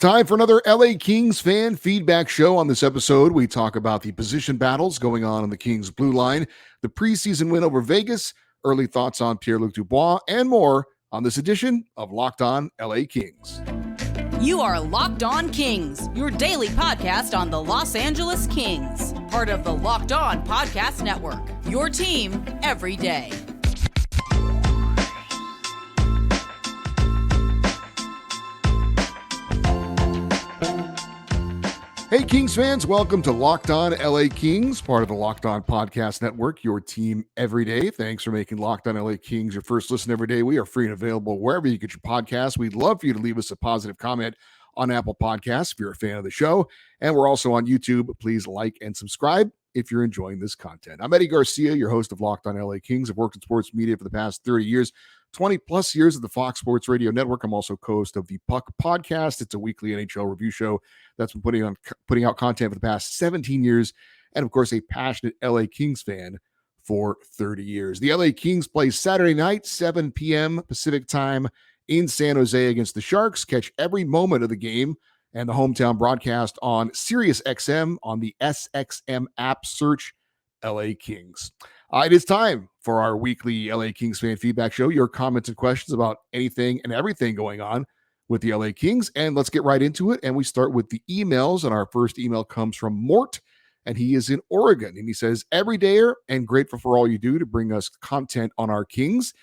time for another LA Kings fan feedback show. On this episode, we talk about the position battles going on the Kings blue line, the preseason win over Vegas, early thoughts on Pierre-Luc Dubois, and more on this edition of Locked On LA Kings. You are Locked On Kings, your daily podcast on the Los Angeles Kings, part of the Locked On Podcast Network, your team every day. Hey, Kings fans, welcome to Locked On LA Kings, part of the Locked On Podcast Network, your team every day. Thanks for making Locked On LA Kings your first listen every day. We are free and available wherever you get your podcasts. We'd love for you to leave us a positive comment on Apple Podcasts if you're a fan of the show. And we're also on YouTube. Please like and subscribe if you're enjoying this content. I'm Eddie Garcia, your host of Locked On LA Kings. I've worked in sports media for the past 30 years. 20 plus years at the Fox Sports Radio Network. I'm also co-host of the Puck Podcast. It's a weekly NHL review show that's been putting out content for the past 17 years. And of course, a passionate LA Kings fan for 30 years. The LA Kings play Saturday night, 7 p.m. Pacific time in San Jose against the Sharks. Catch every moment of the game and the hometown broadcast on SiriusXM on the SXM app. Search LA Kings. It is time for our weekly LA Kings fan feedback show. Your comments and questions about anything and everything going on with the LA Kings. And let's get right into it. And we start with the emails. And our first email comes from Mort, and he is in Oregon. And he says, everydayer and grateful for all you do to bring us content on our Kings.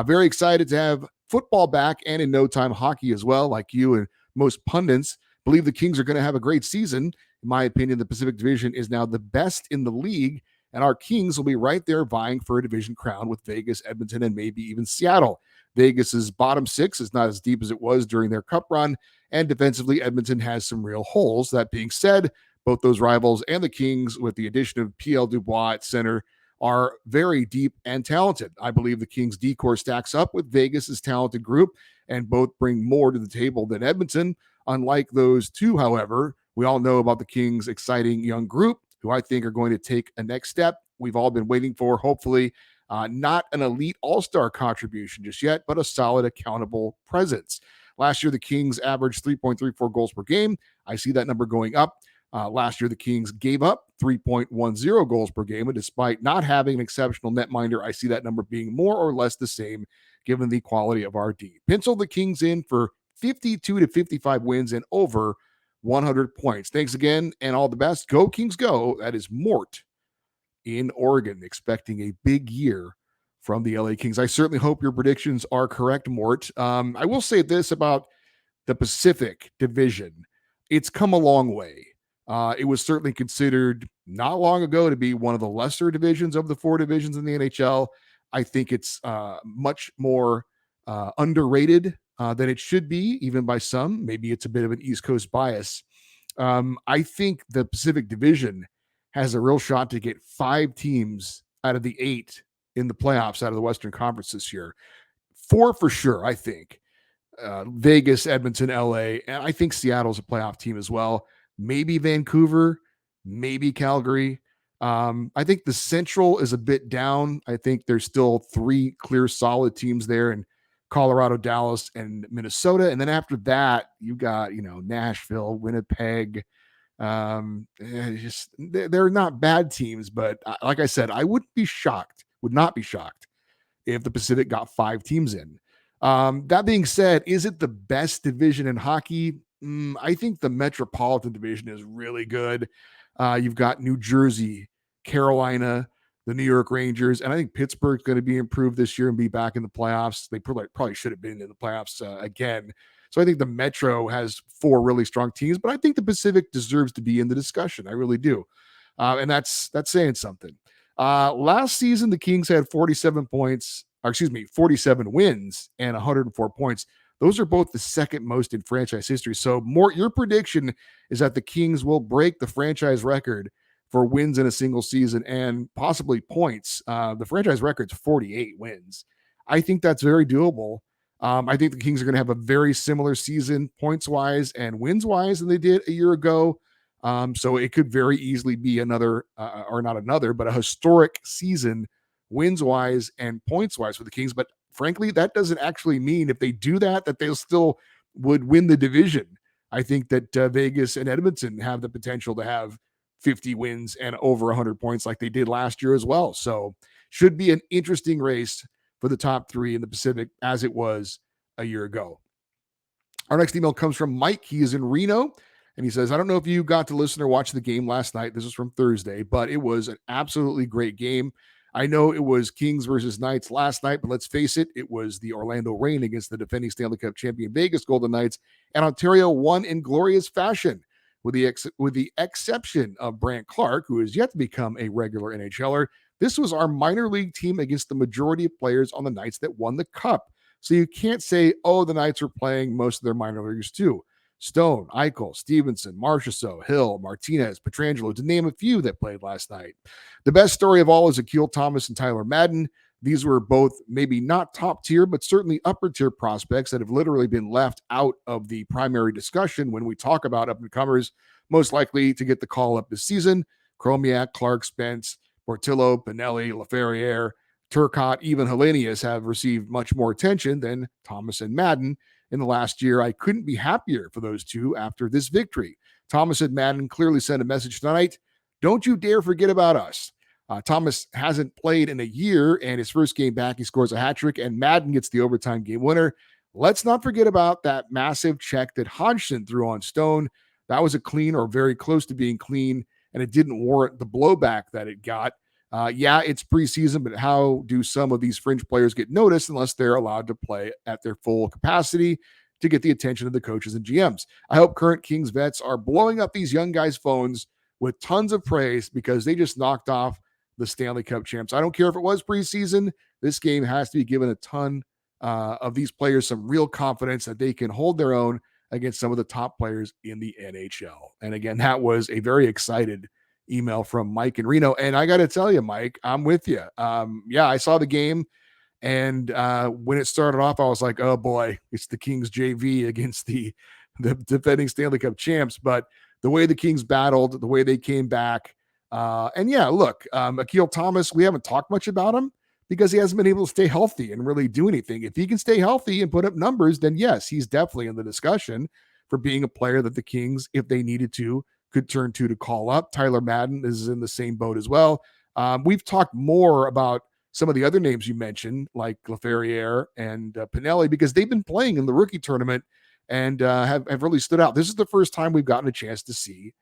Very excited to have football back and in no time hockey as well. Like you and most pundits believe the Kings are going to have a great season. In my opinion, the Pacific Division is now the best in the league. And our Kings will be right there vying for a division crown with Vegas, Edmonton, and maybe even Seattle. Vegas's bottom six is not as deep as it was during their cup run, and defensively, Edmonton has some real holes. That being said, both those rivals and the Kings, with the addition of Pierre Dubois at center, are very deep and talented. I believe the Kings' decor stacks up with Vegas's talented group, and both bring more to the table than Edmonton. Unlike those two, however, we all know about the Kings' exciting young group, who I think are going to take a next step we've all been waiting for, hopefully. Not an elite all-star contribution just yet, but a solid, accountable presence. Last year, the Kings averaged 3.34 goals per game. I see that number going up. Last year, the Kings gave up 3.10 goals per game, and despite not having an exceptional netminder, I see that number being more or less the same, given the quality of our D. Pencil the Kings in for 52 to 55 wins and over 100 points. Thanks again, and all the best. Go Kings, go. That is Mort in Oregon, expecting a big year from the LA Kings. I certainly hope your predictions are correct, Mort. I will say this about the Pacific Division. It's come a long way. It was certainly considered not long ago to be one of the lesser divisions of the four divisions in the NHL. I think it's much more underrated than it should be, even by some. Maybe it's a bit of an East Coast bias. I think the Pacific Division has a real shot to get 5 teams out of the 8 in the playoffs out of the Western Conference this year. 4 for sure, I think. Vegas, Edmonton, LA, and I think Seattle's a playoff team as well. Maybe Vancouver, maybe Calgary. I think the Central is a bit down. I think there's still 3 clear solid teams there, and Colorado, Dallas, and Minnesota. And then after that, you got, Nashville, Winnipeg. They're not bad teams, but like I said, I would not be shocked if the Pacific got 5 teams in. That being said, is it the best division in hockey? I think the Metropolitan Division is really good. You've got New Jersey, Carolina, the New York Rangers, and I think Pittsburgh's going to be improved this year and be back in the playoffs. They probably should have been in the playoffs again. So I think the Metro has 4 really strong teams, but I think the Pacific deserves to be in the discussion. I really do. And that's saying something. Last season, the Kings had 47 wins and 104 points. Those are both the second most in franchise history. So, Mort, your prediction is that the Kings will break the franchise record for wins in a single season and possibly points. The franchise record's 48 wins. I think that's very doable. I think the Kings are going to have a very similar season points-wise and wins-wise than they did a year ago. So it could very easily be a historic season wins-wise and points-wise for the Kings. But frankly, that doesn't actually mean if they do that they still would win the division. I think that Vegas and Edmonton have the potential to have 50 wins and over 100 points like they did last year as well. So should be an interesting race for the top three in the Pacific as it was a year ago. Our next email comes from Mike. He is in Reno. And he says, I don't know if you got to listen or watch the game last night. This is from Thursday, but it was an absolutely great game. I know it was Kings versus Knights last night, but let's face it, it was the Orlando Reign against the defending Stanley Cup champion Vegas Golden Knights, and Ontario won in glorious fashion, with the exception of Brandt Clarke, who is yet to become a regular NHLer. This was our minor league team against the majority of players on the Knights that won the Cup. So you can't say, oh, the Knights are playing most of their minor leaguers too. Stone, Eichel, Stevenson, Marchessault, Hill, Martinez, Pietrangelo, to name a few that played last night. The best story of all is Ail Thomas and Tyler Madden. These were both maybe not top tier, but certainly upper tier prospects that have literally been left out of the primary discussion when we talk about up-and-comers most likely to get the call up this season. Chromiak, Clarke, Spence, Portillo, Pinelli, Laferriere, Turcotte, even Hellenius have received much more attention than Thomas and Madden in the last year. I couldn't be happier for those two after this victory. Thomas and Madden clearly sent a message tonight. Don't you dare forget about us. Thomas hasn't played in a year, and his first game back, he scores a hat trick, and Madden gets the overtime game winner. Let's not forget about that massive check that Hodgson threw on Stone. That was a clean or very close to being clean, and it didn't warrant the blowback that it got. Yeah, it's preseason, but how do some of these fringe players get noticed unless they're allowed to play at their full capacity to get the attention of the coaches and GMs? I hope current Kings vets are blowing up these young guys' phones with tons of praise because they just knocked off the Stanley Cup champs. I don't care if it was preseason. This game has to be given a ton of these players some real confidence that they can hold their own against some of the top players in the NHL. And again, that was a very excited email from Mike in Reno. And I got to tell you, Mike, I'm with you. Yeah, I saw the game. And when it started off, I was like, oh boy, it's the Kings JV against the defending Stanley Cup champs. But the way the Kings battled, the way they came back. And yeah, look, Ail Thomas, we haven't talked much about him because he hasn't been able to stay healthy and really do anything. If he can stay healthy and put up numbers, then yes, he's definitely in the discussion for being a player that the Kings, if they needed to, could turn to call up. Tyler Madden is in the same boat as well. We've talked more about some of the other names you mentioned, like Laferriere and Pinelli, because they've been playing in the rookie tournament and have really stood out. This is the first time we've gotten a chance to see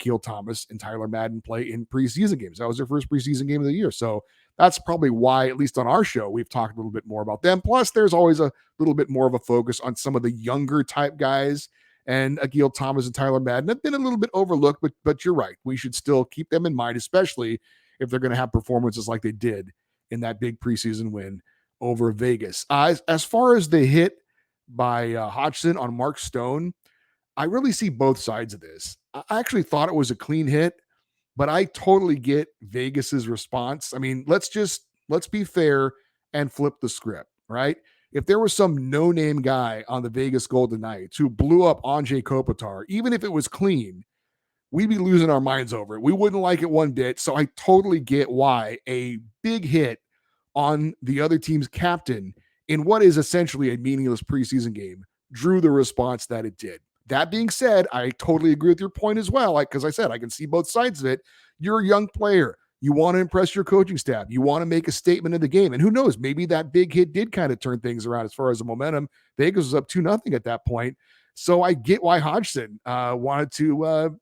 Ail Thomas and Tyler Madden play in preseason games. That was their first preseason game of the year. So that's probably why, at least on our show, we've talked a little bit more about them. Plus, there's always a little bit more of a focus on some of the younger type guys. And Ail Thomas and Tyler Madden have been a little bit overlooked, but you're right. We should still keep them in mind, especially if they're going to have performances like they did in that big preseason win over Vegas. As far as the hit by Hodgson on Mark Stone, I really see both sides of this. I actually thought it was a clean hit, but I totally get Vegas's response. I mean, let's be fair and flip the script, right? If there was some no-name guy on the Vegas Golden Knights who blew up Anze Kopitar, even if it was clean, we'd be losing our minds over it. We wouldn't like it one bit. So I totally get why a big hit on the other team's captain in what is essentially a meaningless preseason game drew the response that it did. That being said, I totally agree with your point as well. Because I said, I can see both sides of it. You're a young player. You want to impress your coaching staff. You want to make a statement in the game. And who knows, maybe that big hit did kind of turn things around as far as the momentum. Vegas was up 2-0 at that point. So I get why Hodgson wanted to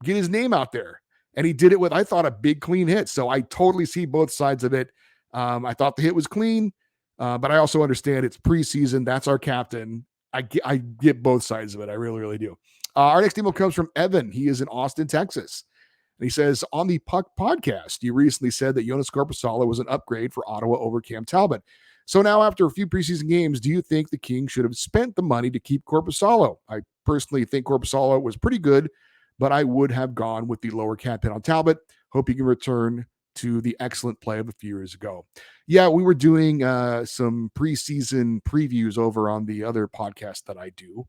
get his name out there. And he did it with, I thought, a big clean hit. So I totally see both sides of it. I thought the hit was clean, but I also understand it's preseason. That's our captain. I get both sides of it. I really, really do. Our next email comes from Evan. He is in Austin, Texas. And he says, on the Puck podcast, you recently said that Jonas Korpisalo was an upgrade for Ottawa over Cam Talbot. So now after a few preseason games, do you think the Kings should have spent the money to keep Korpisalo? I personally think Korpisalo was pretty good, but I would have gone with the lower cap hit on Talbot. Hope he can return to the excellent play of a few years ago. Yeah, we were doing some preseason previews over on the other podcast that I do.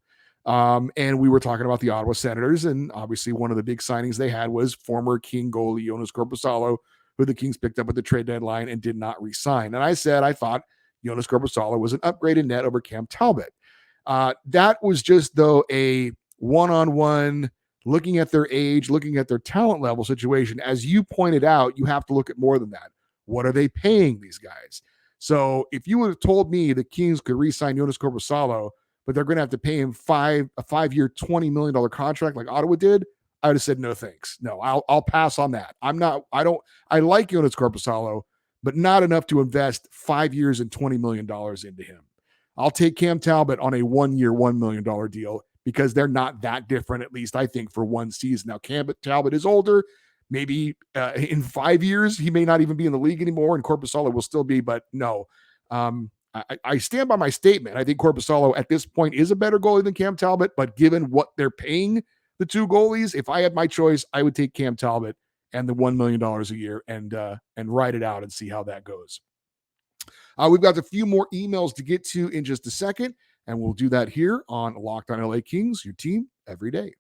And we were talking about the Ottawa Senators, and obviously one of the big signings they had was former King goalie Jonas Korpisalo, who the Kings picked up at the trade deadline and did not re-sign. And I said I thought Jonas Korpisalo was an upgraded net over Cam Talbot. That was just, though, a one-on-one, looking at their age, looking at their talent level situation. As you pointed out, you have to look at more than that. What are they paying these guys? So if you would have told me the Kings could re-sign Jonas Corposalo, but they're going to have to pay him a 5-year, $20 million contract like Ottawa did, I would have said no thanks. No, I'll pass on that. I like Jonas Corposalo, but not enough to invest 5 years and $20 million into him. I'll take Cam Talbot on a 1-year, $1 million deal because they're not that different, at least I think, for one season. Now, Cam Talbot is older. Maybe in 5 years, he may not even be in the league anymore, and Corposalo will still be, but no. I stand by my statement. I think Corposalo at this point is a better goalie than Cam Talbot, but given what they're paying the two goalies, if I had my choice, I would take Cam Talbot and the $1 million a year and ride it out and see how that goes. We've got a few more emails to get to in just a second, and we'll do that here on Locked On LA Kings, your team every day.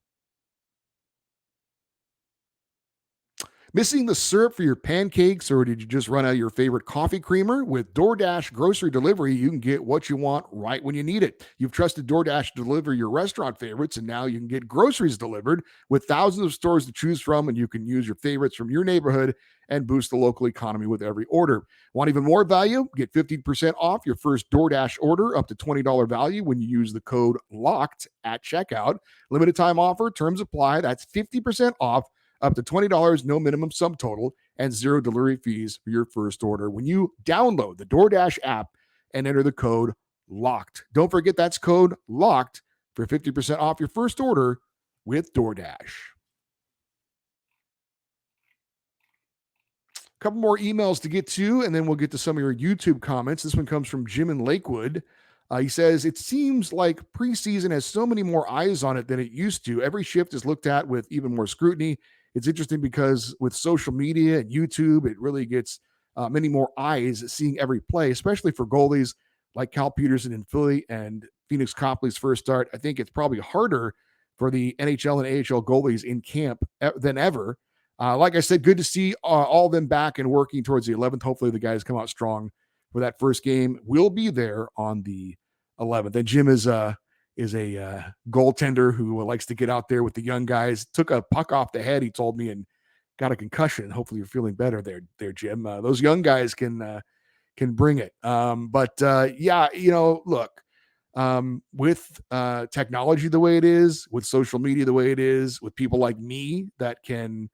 Missing the syrup for your pancakes, or did you just run out of your favorite coffee creamer? With DoorDash grocery delivery, you can get what you want right when you need it. You've trusted DoorDash to deliver your restaurant favorites, and now you can get groceries delivered with thousands of stores to choose from, and you can use your favorites from your neighborhood and boost the local economy with every order. Want even more value? Get 15% off your first DoorDash order up to $20 value when you use the code LOCKED at checkout. Limited time offer, terms apply. That's 50% off up to $20, no minimum subtotal, and zero delivery fees for your first order when you download the DoorDash app and enter the code LOCKED. Don't forget that's code LOCKED for 50% off your first order with DoorDash. A couple more emails to get to, and then we'll get to some of your YouTube comments. This one comes from Jim in Lakewood. He says, it seems like preseason has so many more eyes on it than it used to. Every shift is looked at with even more scrutiny. It's interesting because with social media and YouTube, it really gets many more eyes seeing every play, especially for goalies like Cal Peterson in Philly and Phoenix Copley's first start. I think it's probably harder for the NHL and AHL goalies in camp than ever. Like I said, good to see all of them back and working towards the 11th. Hopefully the guys come out strong for that first game. We'll be there on the 11th. And Jim is a goaltender who likes to get out there with the young guys. Took a puck off the head, he told me, and got a concussion. Hopefully you're feeling better there, Jim. Those young guys can bring it. Yeah, look, with technology the way it is, with social media the way it is, with people like me that can,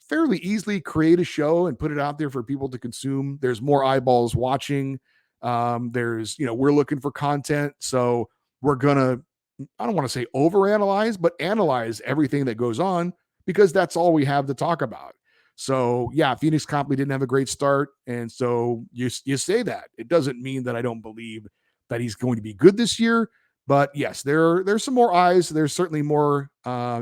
fairly easily create a show and put it out there for people to consume. There's more eyeballs watching. We're looking for content. So we're going to, I don't want to say overanalyze, but analyze everything that goes on because that's all we have to talk about. So yeah, Phoenix Copley didn't have a great start. And so you say that. It doesn't mean that I don't believe that he's going to be good this year. But yes, there's some more eyes. There's certainly more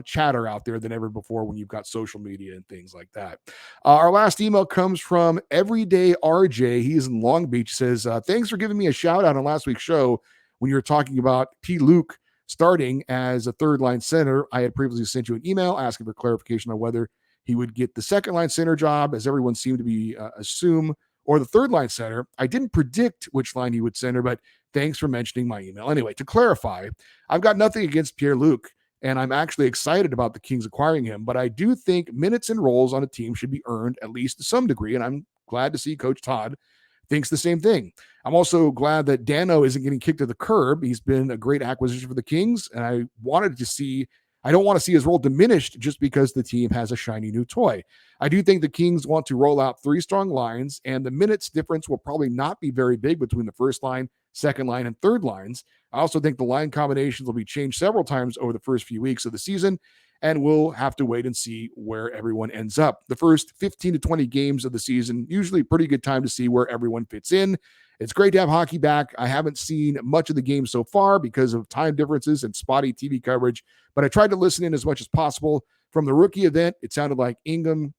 chatter out there than ever before when you've got social media and things like that. Our last email comes from Everyday RJ. He's in Long Beach. Says, thanks for giving me a shout out on last week's show when you were talking about Pierre-Luc starting as a third line center. I had previously sent you an email asking for clarification on whether he would get the second line center job, as everyone seemed to be assume, or the third line center. I didn't predict which line he would center, but thanks for mentioning my email. Anyway, to clarify, I've got nothing against Pierre-Luc, and I'm actually excited about the Kings acquiring him, but I do think minutes and roles on a team should be earned at least to some degree, and I'm glad to see Coach Todd thinks the same thing. I'm also glad that Dano isn't getting kicked to the curb. He's been a great acquisition for the Kings, and I don't want to see his role diminished just because the team has a shiny new toy. I do think the Kings want to roll out 3 strong lines, and the minutes difference will probably not be very big between the first line, second line, and third lines. I also think the line combinations will be changed several times over the first few weeks of the season, and we'll have to wait and see where everyone ends up. The first 15 to 20 games of the season, usually a pretty good time to see where everyone fits in. It's great to have hockey back. I haven't seen much of the game so far because of time differences and spotty TV coverage, but I tried to listen in as much as possible. From the rookie event, it sounded like Ingham,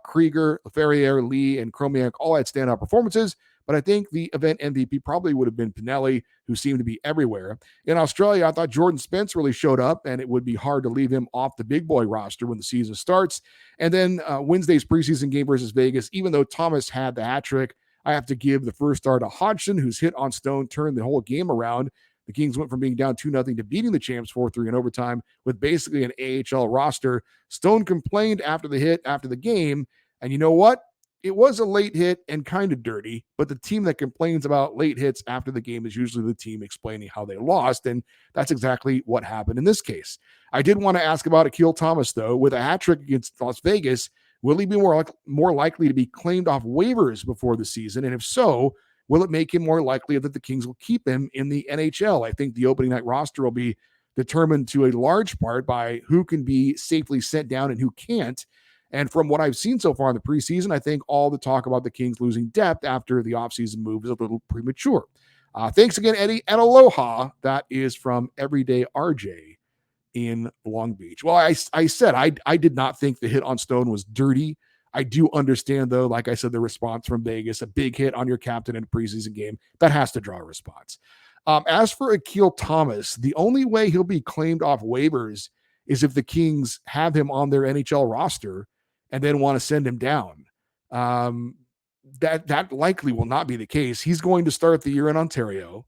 Krieger, Laferriere, Lee, and Chromiak all had standout performances, but I think the event MVP probably would have been Pinelli, who seemed to be everywhere. In Australia, I thought Jordan Spence really showed up, and it would be hard to leave him off the big boy roster when the season starts. And then Wednesday's preseason game versus Vegas, even though Thomas had the hat trick, I have to give the first star to Hodgson, who's hit on Stone, turned the whole game around. The Kings went from being down 2-0 to beating the champs 4-3 in overtime with basically an AHL roster. Stone complained after the hit after the game, and you know what? It was a late hit and kind of dirty, but the team that complains about late hits after the game is usually the team explaining how they lost, and that's exactly what happened in this case. I did want to ask about Ail Thomas, though. With a hat trick against Las Vegas, will he be more likely to be claimed off waivers before the season? And if so, will it make him more likely that the Kings will keep him in the NHL? I think the opening night roster will be determined to a large part by who can be safely sent down and who can't. And from what I've seen so far in the preseason, I think all the talk about the Kings losing depth after the offseason move is a little premature. Thanks again, Eddie, and aloha. That is from Everyday RJ in Long Beach. Well, I said I did not think the hit on Stone was dirty. I do understand, though, like I said, the response from Vegas, a big hit on your captain in a preseason game, that has to draw a response. As for Ail Thomas, the only way he'll be claimed off waivers is if the Kings have him on their NHL roster and then want to send him down. That likely will not be the case. He's going to start the year in Ontario.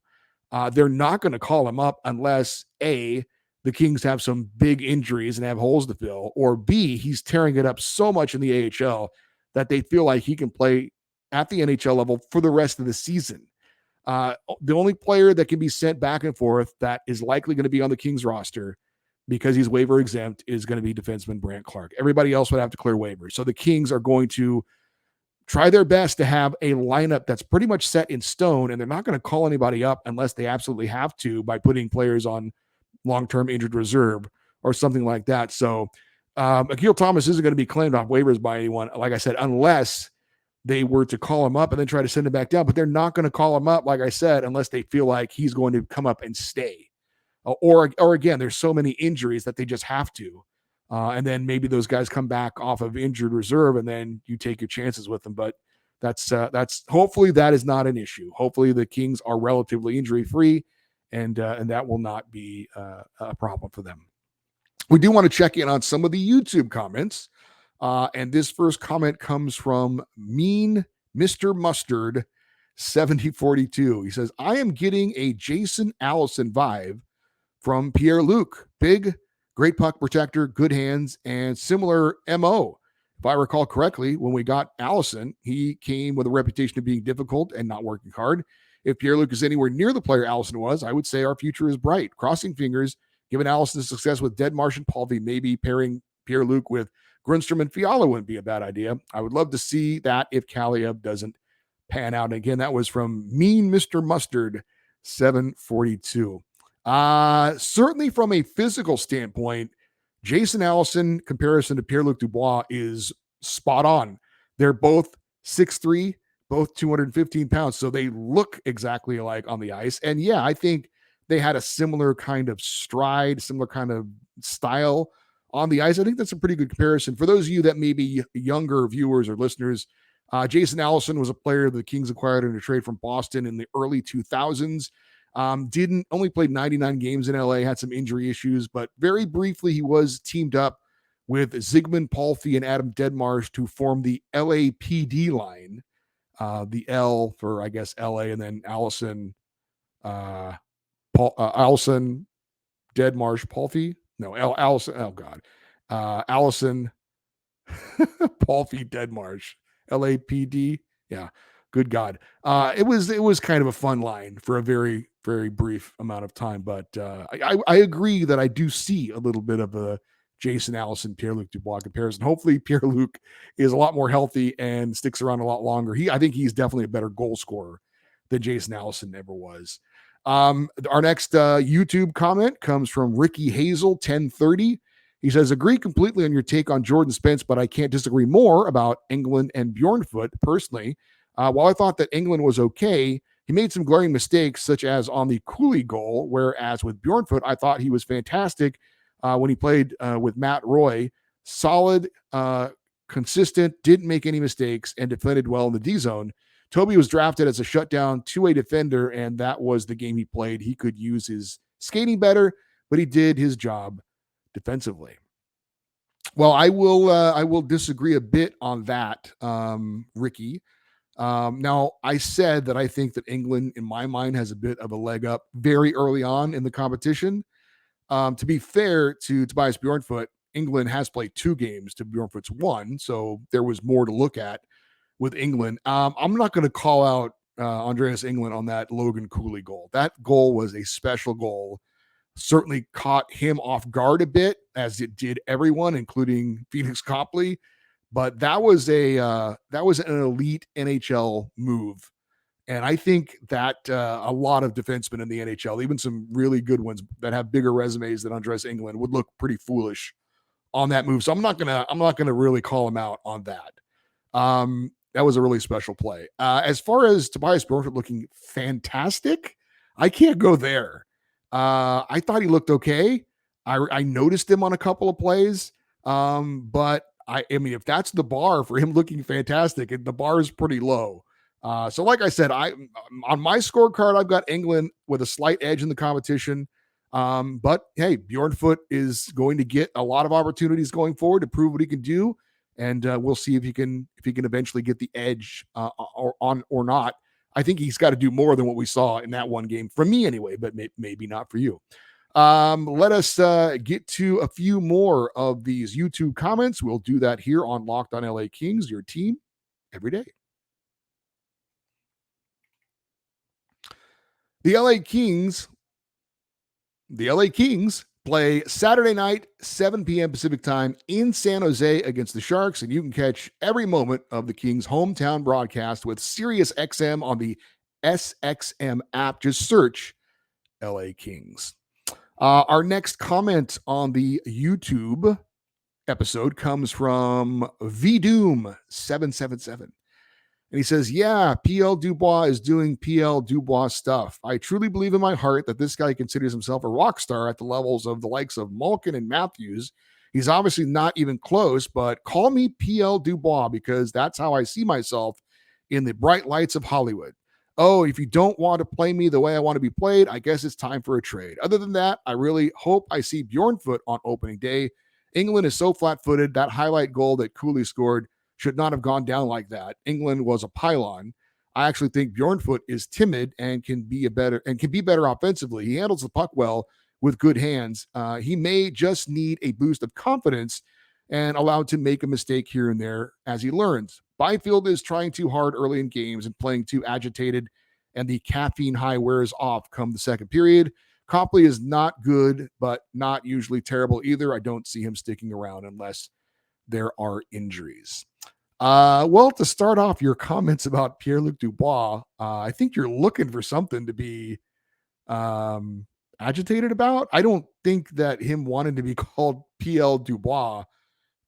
They're not going to call him up unless A, the Kings have some big injuries and have holes to fill, or B, he's tearing it up so much in the AHL that they feel like he can play at the NHL level for the rest of the season. The only player that can be sent back and forth that is likely going to be on the Kings roster because he's waiver exempt is going to be defenseman Brant Clarke. Everybody else would have to clear waivers. So the Kings are going to try their best to have a lineup that's pretty much set in stone, and they're not going to call anybody up unless they absolutely have to by putting players on long-term injured reserve or something like that. So Ail Thomas isn't going to be claimed off waivers by anyone, like I said, unless they were to call him up and then try to send him back down. But they're not going to call him up, like I said, unless they feel like he's going to come up and stay. Or again, there's so many injuries that they just have to. And then maybe those guys come back off of injured reserve and then you take your chances with them. But that's hopefully that is not an issue. Hopefully the Kings are relatively injury-free and that will not be a problem for them. We do want to check in on some of the YouTube comments. And this first comment comes from Mean Mr. Mustard 7042. He says, I am getting a Jason Allison vibe from Pierre-Luc. Big, great puck protector, good hands, and similar MO. If I recall correctly, when we got Allison, he came with a reputation of being difficult and not working hard. If Pierre-Luc is anywhere near the player Allison was, I would say our future is bright. Crossing fingers, given Allison's success with Deadmarsh and Palvey, maybe pairing Pierre-Luc with Grundstrom and Fiala wouldn't be a bad idea. I would love to see that if Kaliyev doesn't pan out. And again, that was from Mean Mr. Mustard 742. Certainly from a physical standpoint, Jason Allison comparison to Pierre-Luc Dubois is spot on. They're both 6'3", both 215 pounds, so they look exactly alike on the ice. And yeah, I think they had a similar kind of stride, similar kind of style on the ice. I think that's a pretty good comparison. For those of you that may be younger viewers or listeners, Jason Allison was a player the Kings acquired in a trade from Boston in the early 2000s. Only played 99 games in LA, had some injury issues, but very briefly he was teamed up with Zygmunt Palffy and Adam Deadmarsh to form the LAPD line. The L for, I guess, LA, and then Allison, Allison, Deadmarsh, Palffy. No, Allison. Oh God, Allison, Palffy, Deadmarsh, LAPD. Yeah, good God. It was kind of a fun line for a very, very brief amount of time, but I agree that I do see a little bit of a Jason Allison, Pierre-Luc Dubois comparison. Hopefully Pierre-Luc is a lot more healthy and sticks around a lot longer. I think he's definitely a better goal scorer than Jason Allison ever was. Our next YouTube comment comes from Ricky Hazel 1030. He says, agree completely on your take on Jordan Spence, but I can't disagree more about Englund and Bjornfot personally. While I thought that Englund was okay, he made some glaring mistakes, such as on the Cooley goal, whereas with Bjornfot, I thought he was fantastic when he played with Matt Roy. Solid, consistent, didn't make any mistakes, and defended well in the D zone. Toby was drafted as a shutdown two-way defender, and that was the game he played. He could use his skating better, but he did his job defensively. Well, I will disagree a bit on that, Ricky. Now, I said that I think that England, in my mind, has a bit of a leg up very early on in the competition. To be fair to Tobias Bjornfot, England has played 2 games to Bjornfot's 1, so there was more to look at with England. I'm not going to call out Andreas England on that Logan Cooley goal. That goal was a special goal. Certainly caught him off guard a bit, as it did everyone, including Phoenix Copley. But that was an elite NHL move. And I think that a lot of defensemen in the NHL, even some really good ones that have bigger resumes than Andres England, would look pretty foolish on that move. So I'm not gonna really call him out on that. That was a really special play. As far as Tobias Bjornfot looking fantastic, I can't go there. I thought he looked okay. I noticed him on a couple of plays, but I mean, if that's the bar for him looking fantastic, the bar is pretty low. So, like I said, I on my scorecard, I've got England with a slight edge in the competition. But hey, Bjornfot is going to get a lot of opportunities going forward to prove what he can do, and we'll see if he can eventually get the edge or not. I think he's got to do more than what we saw in that one game for me anyway, but maybe not for you. Let us get to a few more of these YouTube comments. We'll do that here on Locked on LA Kings, your team every day. The LA Kings play Saturday night, 7 p.m. Pacific time in San Jose against the Sharks, and you can catch every moment of the Kings' hometown broadcast with SiriusXM on the SXM app. Just search LA Kings. Our next comment on the YouTube episode comes from Vooom 777. And he says, yeah, PL Dubois is doing PL Dubois stuff. I truly believe in my heart that this guy considers himself a rock star at the levels of the likes of Malkin and Matthews. He's obviously not even close, but call me PL Dubois because that's how I see myself in the bright lights of Hollywood. Oh, if you don't want to play me the way I want to be played, I guess it's time for a trade. Other than that, I really hope I see Bjornfot on opening day. England is so flat-footed. That highlight goal that Cooley scored should not have gone down like that. England was a pylon. I actually think Bjornfot is timid and can be better offensively. He handles the puck well with good hands. He may just need a boost of confidence and allowed to make a mistake here and there as he learns. Byfield is trying too hard early in games and playing too agitated, and the caffeine high wears off come the second period. Copley is not good, but not usually terrible either. I don't see him sticking around unless there are injuries. Well, to start off your comments about Pierre-Luc Dubois, I think you're looking for something to be agitated about. I don't think that him wanting to be called PL Dubois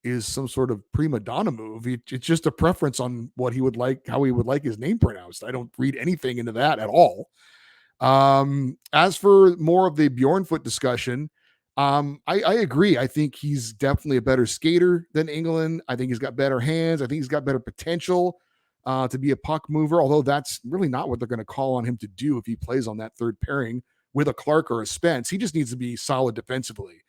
is some sort of prima donna move. It's just a preference on what he would like, how he would like his name pronounced. I don't read anything into that at all. As for more of the Bjornfot discussion, I agree. I think he's definitely a better skater than England. I think he's got better hands. I think he's got better potential to be a puck mover, although that's really not what they're going to call on him to do if he plays on that third pairing with a Clarke or a Spence. He just needs to be solid defensively.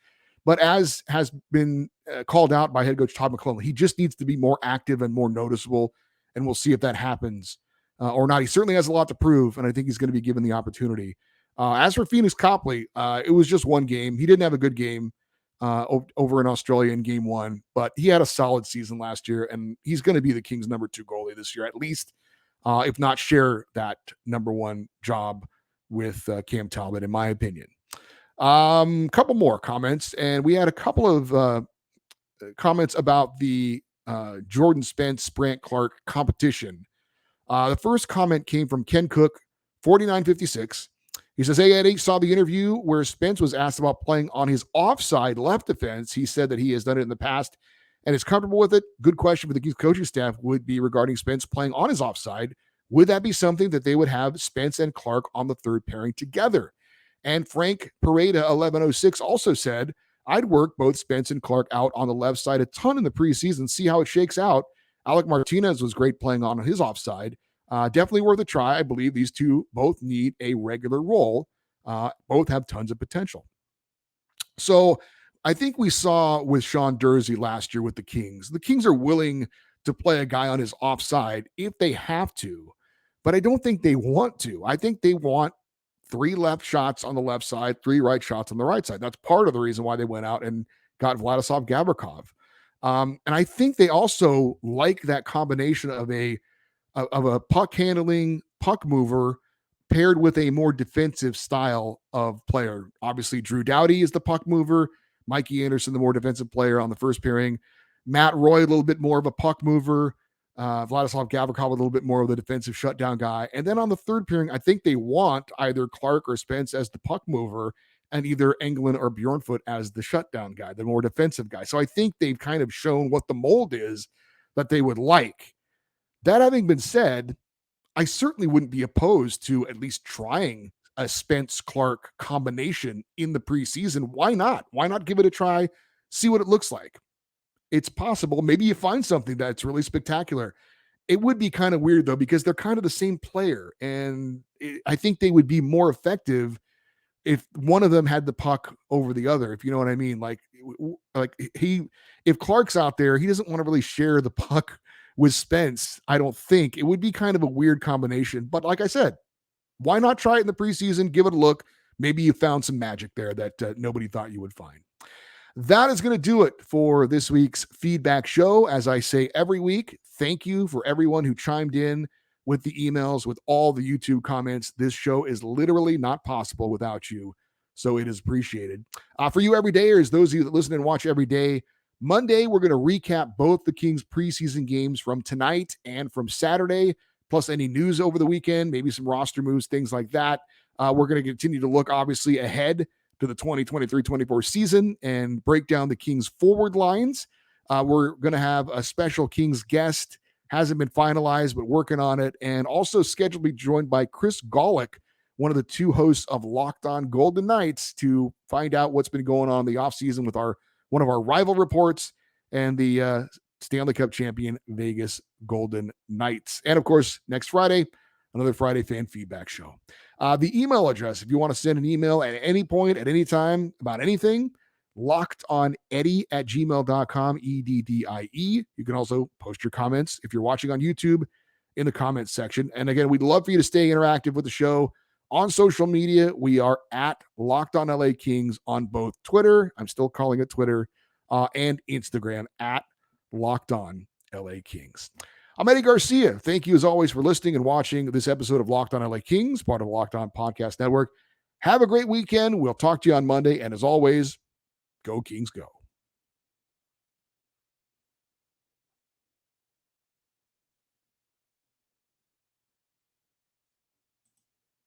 But as has been called out by head coach Todd McClellan, he just needs to be more active and more noticeable, and we'll see if that happens or not. He certainly has a lot to prove, and I think he's going to be given the opportunity. As for Phoenix Copley, it was just one game. He didn't have a good game over in Australia in game 1, but he had a solid season last year, and he's going to be the Kings' number 2 goalie this year, at least, if not share that number 1 job with Cam Talbot, in my opinion. Couple more comments, and we had a couple of comments about the Jordan Spence, Brandt Clarke competition. The first comment came from Ken Cook, 4956. He says, hey, Eddie, saw the interview where Spence was asked about playing on his offside left defense. He said that he has done it in the past and is comfortable with it. Good question for the Kings coaching staff would be regarding Spence playing on his offside. Would that be something that they would have Spence and Clarke on the third pairing together? And Frank Pareda 1106 also said, I'd work both Spence and Clarke out on the left side a ton in the preseason, see how it shakes out. Alec Martinez was great playing on his offside. Definitely worth a try. I believe these two both need a regular role. Both have tons of potential. So I think we saw with Sean Durzi last year with the Kings are willing to play a guy on his offside if they have to, but I don't think they want to. I think they want 3 left shots on the left side, 3 right shots on the right side. That's part of the reason why they went out and got Vladislav Gavrikov. And I think they also like that combination of a puck handling, puck mover paired with a more defensive style of player. Obviously, Drew Doughty is the puck mover, Mikey Anderson, the more defensive player on the first pairing, Matt Roy, a little bit more of a puck mover, Vladislav Gavrikov, a little bit more of the defensive shutdown guy. And then on the third pairing, I think they want either Clarke or Spence as the puck mover and either Englund or Bjornfot as the shutdown guy, the more defensive guy. So I think they've kind of shown what the mold is that they would like. That having been said, I certainly wouldn't be opposed to at least trying a Spence Clarke combination in the preseason. Why not? Why not give it a try? See what it looks like. It's possible. Maybe you find something that's really spectacular. It would be kind of weird though, because they're kind of the same player. And I think they would be more effective if one of them had the puck over the other, if you know what I mean. If Clarke's out there, he doesn't want to really share the puck with Spence. I don't think. It would be kind of a weird combination. But like I said, why not try it in the preseason? Give it a look. Maybe you found some magic there that nobody thought you would find. That is going to do it for this week's feedback show. As I say every week, thank you for everyone who chimed in with the emails, with all the YouTube comments. This show is literally not possible without you, so it is appreciated. For you everydayers, those of you that listen and watch every day, Monday, we're going to recap both the Kings preseason games from tonight and from Saturday, plus any news over the weekend, maybe some roster moves, things like that. We're going to continue to look, obviously, ahead to the 2023-24 season and break down the Kings forward lines. We're going to have a special Kings guest, hasn't been finalized, but working on it, and also scheduled to be joined by Chris Golick, one of the 2 hosts of Locked On Golden Knights, to find out what's been going on in the offseason with one of our rival reports and the Stanley Cup champion Vegas Golden Knights. And of course, next Friday, another Friday fan feedback show. The email address, if you want to send an email at any point, at any time about anything, lockedoneddie@gmail.com, EDDIE. You can also post your comments if you're watching on YouTube in the comments section. And again, we'd love for you to stay interactive with the show on social media. We are at Locked On LA Kings on both Twitter, I'm still calling it Twitter, and Instagram at Locked On LA Kings. I'm Eddie Garcia. Thank you as always for listening and watching this episode of Locked On LA Kings, part of the Locked On Podcast Network. Have a great weekend. We'll talk to you on Monday. And as always, go Kings go.